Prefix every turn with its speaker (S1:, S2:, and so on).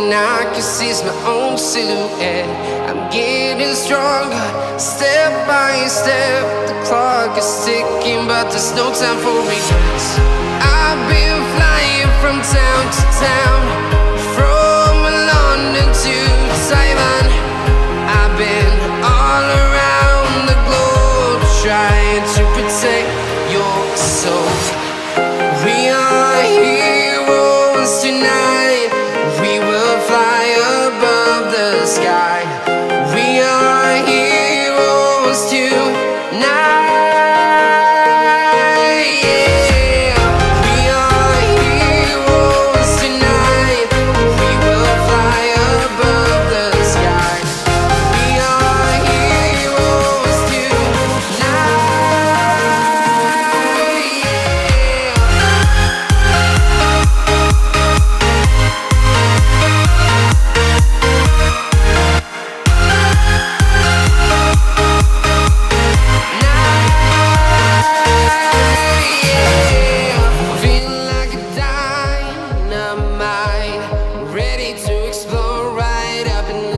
S1: and I can see my own silhouette. I'm getting stronger, step by step. The clock is ticking, but there's no time for regrets. I've been flying from town to town, from London to Taiwan.